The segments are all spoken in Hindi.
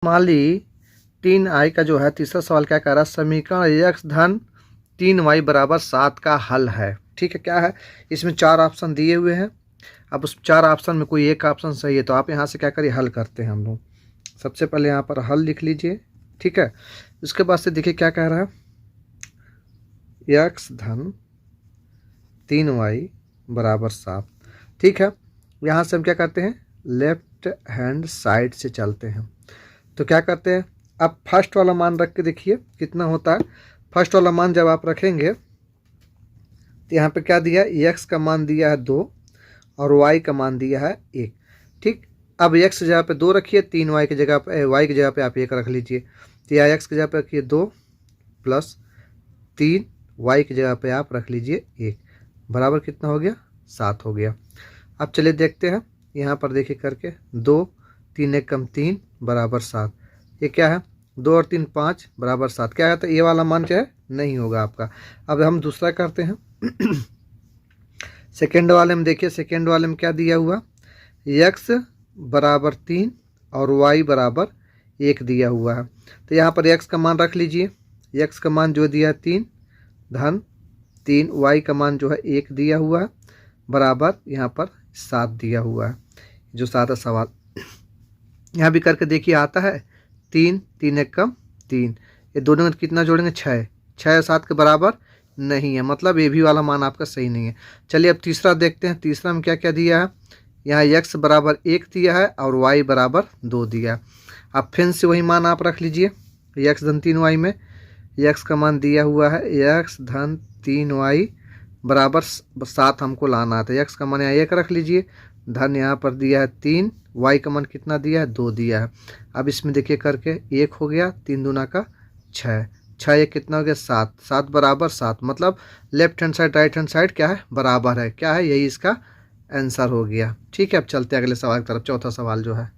मान ली 3i का जो है तीसरा सवाल क्या कह रहा है, समीकरण x धन 3y बराबर 7 का हल है। ठीक है, क्या है, इसमें 4 ऑप्शन दिए हुए हैं। अब उस 4 ऑप्शन में कोई एक ऑप्शन सही है तो आप यहाँ से क्या करिए, हल करते हैं हम लोग। सबसे पहले यहाँ पर हल लिख लीजिए। ठीक है, उसके बाद से देखिए क्या कह रहा है, x धन 3y बराबर 7। ठीक है, यहाँ से हम क्या करते हैं, लेफ्ट हैंड साइड से चलते हैं। तो क्या करते हैं, अब फर्स्ट वाला मान रख के देखिए कितना होता है। फर्स्ट वाला मान जब आप रखेंगे तो यहाँ पे क्या दिया है, x का मान दिया है 2 और y का मान दिया है 1। ठीक, अब x की जगह पे 2 रखिए, 3y की जगह पे y की जगह पे आप 1 रख लीजिए। तो यहाँ x की जगह पे रखिए 2 प्लस 3y की जगह पे आप रख लीजिए 1, बराबर कितना हो गया, 7 हो गया। अब चलिए देखते हैं, यहाँ पर देखिए करके 2 3 1 कम 3 बराबर 7। ये क्या है, 2 और 3 5 बराबर 7। क्या है, तो ये वाला मान क्या है, नहीं होगा आपका। अब हम दूसरा करते हैं सेकेंड वाले में देखिए, सेकेंड वाले में क्या दिया हुआ, x बराबर 3 और y बराबर 1 दिया हुआ है। तो यहाँ पर x का मान रख लीजिए, x का मान जो दिया है 3 धन 3, y का मान जो है 1 दिया हुआ है, बराबर यहाँ पर 7 दिया हुआ है। जो 7 सवाल यहाँ भी करके देखिए आता है, 3 3 1 कम 3, ये दोनों में कितना जोड़ेंगे, 6 6 7 के बराबर नहीं है, मतलब ये भी वाला मान आपका सही नहीं है। चलिए अब तीसरा देखते हैं, तीसरा में क्या क्या दिया है, यहाँ x बराबर 1 दिया है और y बराबर 2 दिया है। अब फिर से वही मान आप रख लीजिए, x धन 3y में x का मान दिया हुआ है, x धन 3y बराबर 7 हमको लाना था। x का मान यहाँ 1 रख लीजिए, धन यहाँ पर दिया है 3, y का मान कितना दिया है, 2 दिया है। अब इसमें देखिए करके 1 हो गया, 3 दूना का 6, 6 1 कितना हो गया, 7, 7 बराबर 7, मतलब left hand side right hand side क्या है, बराबर है। क्या है, यही इसका आंसर हो गया। ठीक है, अब चलते हैं अगले सवाल की तरफ। चौथा सवाल जो है,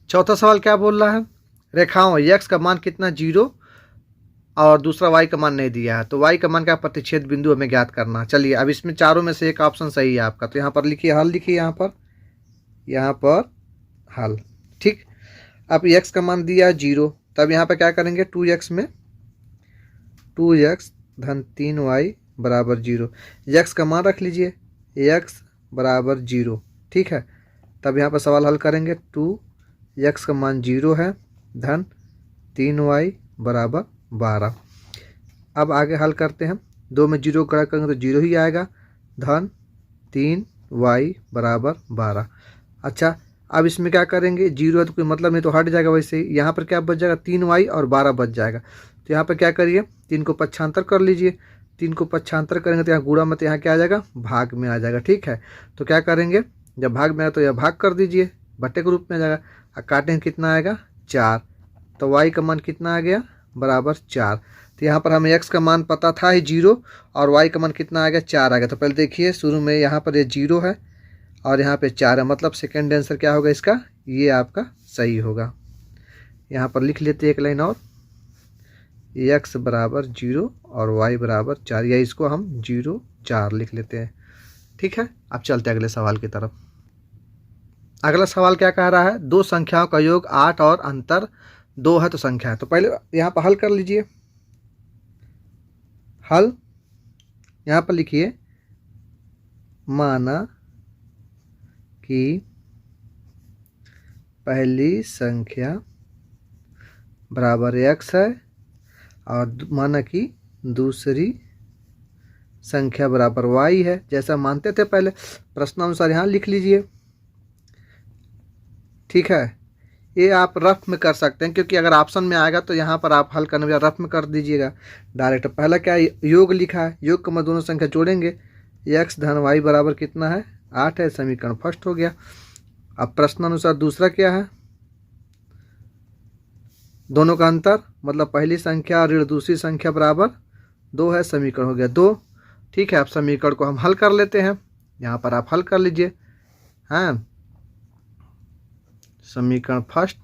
चौथा सवाल क्या बोल रहा है, रेखाओं x का मान कितना 0 और दूसरा y का मान नहीं दिया है, तो y का मान का प्रतिच्छेद बिंदु हमें ज्ञात करना। चलिए अब इसमें चारों में से एक ऑप्शन सही है आपका, तो यहाँ पर लिखिए हल, लिखिए यहाँ पर हल। ठीक, अब x का मान दिया है 0, तब यहाँ पर क्या करेंगे, 2x में 2x धन 3y बराबर 0, x का मान रख लीजिए, x बराबर 0। ठीक है, तब यहाँ पर सवाल हल करेंगे, 2x का मान 0 है धन 3y बराबर 12। अब आगे हल करते हैं, 2 में 0 कड़ा करेंगे तो 0 ही आएगा, धन 3y बराबर 12। अच्छा, अब इसमें क्या करेंगे, 0 है तो कोई मतलब नहीं तो हट जाएगा, वैसे ही यहाँ पर क्या बच जाएगा, 3y और 12 बच जाएगा। तो यहाँ पर क्या करिए, 3 को पक्षांतर कर लीजिए, 3 को पक्षांतर करेंगे तो यहाँ गुणा में, तो यहाँ क्या आ जाएगा, भाग में आ जाएगा। ठीक है, तो क्या करेंगे, जब भाग में आए तो यह भाग कर दीजिए, बट्टे के रूप में आ जाएगा, और काटेंगे कितना आएगा, 4, तो y का मान कितना आ गया, बराबर 4। तो यहाँ पर हमें x का मान पता था ही 0 और y का मान कितना आ गया, 4 आ गया। तो पहले देखिए शुरू में यहाँ पर ये 0 है और यहाँ पे 4 है, मतलब सेकेंड आंसर क्या होगा इसका, ये आपका सही होगा। यहाँ पर लिख लेते एक लाइन और, x बराबर 0 और y बराबर 4, या इसको हम 0 4 लिख लेते हैं। ठीक है, अब चलते हैं अगले सवाल की तरफ। अगला सवाल क्या कह रहा है, दो संख्याओं का योग 8 और अंतर 2 है तो संख्या है। तो पहले यहाँ पर हल कर लीजिए, हल यहाँ पर लिखिए, माना कि पहली संख्या बराबर x है और माना कि दूसरी संख्या बराबर y है, जैसा मानते थे पहले प्रश्नानुसार यहाँ लिख लीजिए। ठीक है, ये आप रफ में कर सकते हैं, क्योंकि अगर ऑप्शन में आएगा तो यहाँ पर आप हल करने में रफ में कर दीजिएगा डायरेक्ट। पहला क्या योग लिखा है, योग को मैं दोनों संख्या जोड़ेंगे, x धन y बराबर कितना है, 8 है, समीकरण फर्स्ट हो गया। अब प्रश्नानुसार दूसरा क्या है, दोनों का अंतर, मतलब पहली संख्या और दूसरी संख्या बराबर 2 है, समीकरण हो गया 2। ठीक है, अब समीकरण को हम हल कर लेते हैं, यहाँ पर आप हल कर लीजिए। हाँ, समीकरण फर्स्ट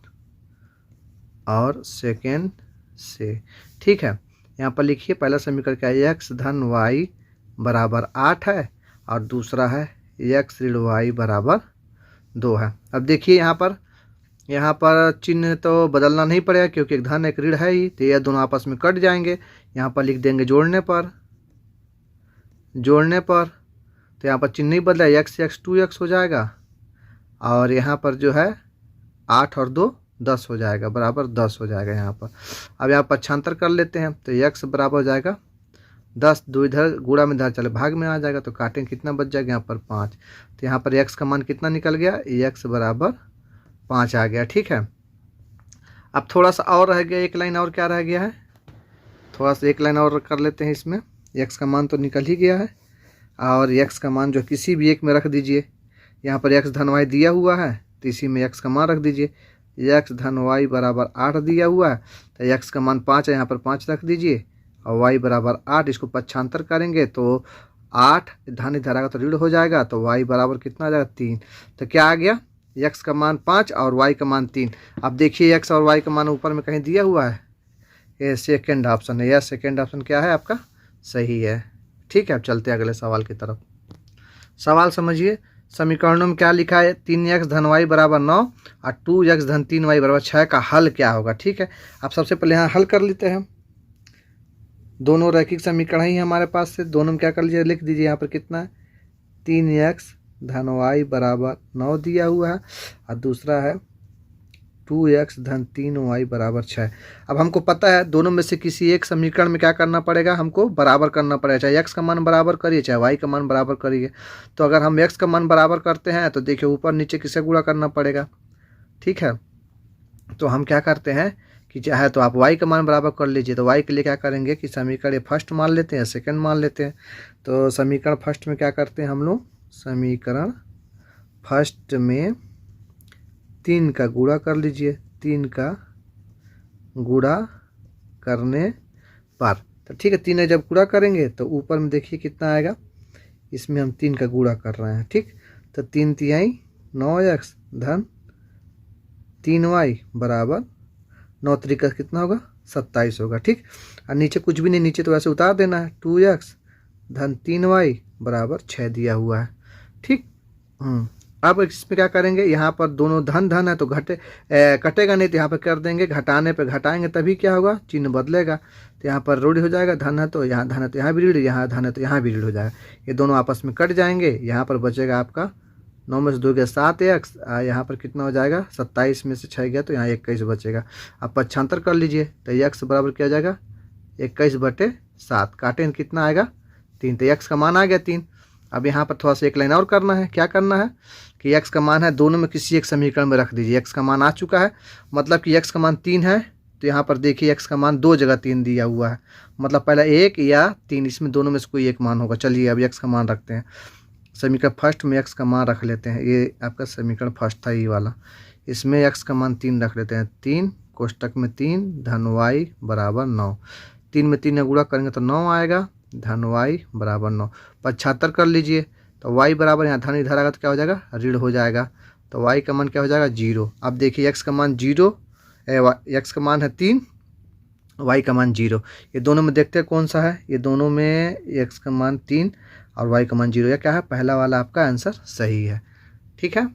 और सेकेंड से। ठीक है, यहाँ पर लिखिए पहला समीकरण क्या है, x धन y बराबर 8 है और दूसरा है x ऋण y बराबर 2 है। अब देखिए यहाँ पर यहाँ पर चिन्ह तो बदलना नहीं पड़ेगा क्योंकि एक धन एक ऋण है ही, तो ये दोनों आपस में कट जाएंगे। यहाँ पर लिख देंगे जोड़ने पर, तो यहाँ पर चिन्ह नहीं बदला, x 2x हो जाएगा, और यहाँ पर जो है 8 और 2 10 हो जाएगा, बराबर 10 हो जाएगा यहाँ पर। अब यहाँ पक्षांतर कर लेते हैं, तो x बराबर हो जाएगा 10, 2 इधर गुणा में इधर चले भाग में आ जाएगा, तो काटेंगे कितना बच जाएगा यहाँ पर 5। तो यहाँ पर x का मान कितना निकल गया, x बराबर 5 आ गया। ठीक है, अब थोड़ा सा और रह गया, एक लाइन और क्या रह गया है, थोड़ा सा एक लाइन और कर लेते हैं इसमें। x का मान तो निकल ही गया है, और x का मान जो किसी भी एक में रख दीजिए। यहाँ पर x धन y दिया हुआ है, तो इसी में x का मान रख दीजिए। x धन y बराबर 8 दिया हुआ है, तो x का मान 5 है, यहाँ पर 5 रख दीजिए, और y बराबर 8। इसको पक्षांतर करेंगे तो 8 धन इधर आएगा तो ऋण हो जाएगा, तो y बराबर कितना आ जाएगा 3। तो क्या आ गया, x का मान 5 और y का मान 3। अब देखिए x और y का मान ऊपर में कहीं दिया हुआ है, ये सेकेंड ऑप्शन है, यह सेकेंड ऑप्शन क्या है आपका, सही है। ठीक है, अब चलते हैं अगले सवाल की तरफ। सवाल समझिए, समीकरणों में क्या लिखा है, 3x धन y बराबर 9 और 2x धन 3y बराबर 6 का हल क्या होगा। ठीक है, अब सबसे पहले यहाँ हल कर लेते हैं। दोनों रैखिक समीकरण ही हमारे पास से, दोनों में क्या कर लीजिए, लिख दीजिए यहाँ पर कितना है, 3x धन y बराबर 9 दिया हुआ है, और दूसरा है 2x धन 3y बराबर 6। अब हमको पता है दोनों में से किसी एक समीकरण में क्या करना पड़ेगा, हमको बराबर करना पड़ेगा, चाहे x का मान बराबर करिए चाहे y का मान बराबर करिए। तो अगर हम x का मान बराबर करते हैं तो देखिए ऊपर नीचे किसे गुणा करना पड़ेगा। ठीक है, तो हम क्या करते हैं कि चाहे तो आप y का मान बराबर कर लीजिए, तो y के लिए क्या करेंगे कि समीकरण फर्स्ट मान लेते हैं, सेकंड मान लेते हैं। तो समीकरण फर्स्ट में क्या करते हैं हम लोग, समीकरण फर्स्ट में 3 का गुणा कर लीजिए, 3 का गुणा करने पर, तो ठीक है 3 जब गुणा करेंगे तो ऊपर में देखिए कितना आएगा, इसमें हम 3 का गुणा कर रहे हैं। ठीक, तो 3 तिहाई 9x धन 3y बराबर 9 तरीका कितना होगा, 27 होगा। ठीक, और नीचे कुछ भी नहीं, नीचे तो वैसे उतार देना है, 2x धन 3y बराबर 6 दिया हुआ है। ठीक, अब इसमें क्या करेंगे, यहाँ पर दोनों धन धन है तो कटेगा नहीं, तो यहाँ पर कर देंगे घटाने पे, घटाएंगे तभी क्या होगा, चिन्ह बदलेगा। तो यहाँ पर ऋण हो जाएगा, धन है तो यहाँ धन है तो यहाँ भी ऋण, यहाँ धन है तो यहाँ भी ऋण हो जाएगा, ये दोनों आपस में कट जाएंगे। यहाँ पर बचेगा आपका 9 में से 2 गया 7x, यहाँ पर कितना हो जाएगा, 27 में से 6 गया तो यहाँ 21 बचेगा। अब पक्षांतर कर लीजिए, तो x बराबर क्या हो जाएगा, 21/7, काटें कितना आएगा 3, तो x का मान आ गया 3। अब यहाँ पर थोड़ा सा एक लाइन और करना है, क्या करना है कि x का मान है दोनों में किसी एक समीकरण में रख दीजिए। x का मान आ चुका है, मतलब कि x का मान 3 है, तो यहाँ पर देखिए x का मान 2 जगह 3 दिया हुआ है, मतलब पहला 1 या 3, इसमें दोनों में से कोई एक मान होगा। चलिए अब x का मान रखते हैं, समीकरण फर्स्ट में x का मान रख लेते हैं, ये आपका समीकरण फर्स्ट था ये वाला, इसमें x का मान 3 रख लेते हैं, 3 कोष्टक में 3 धन y बराबर 9, 3 में 3 गुणा करेंगे तो 9 आएगा, धन y बराबर 9। पक्षांतर कर लीजिए, तो y बराबर यहाँ धन इधर आएगा तो क्या हो जाएगा, ऋण हो जाएगा, तो y का मान क्या हो जाएगा 0। अब देखिए x का मान 0, x का मान है 3, y का मान 0, ये दोनों में देखते हैं कौन सा है, ये दोनों में x का मान 3 और y का मान 0, या क्या है, पहला वाला आपका आंसर सही है। ठीक है।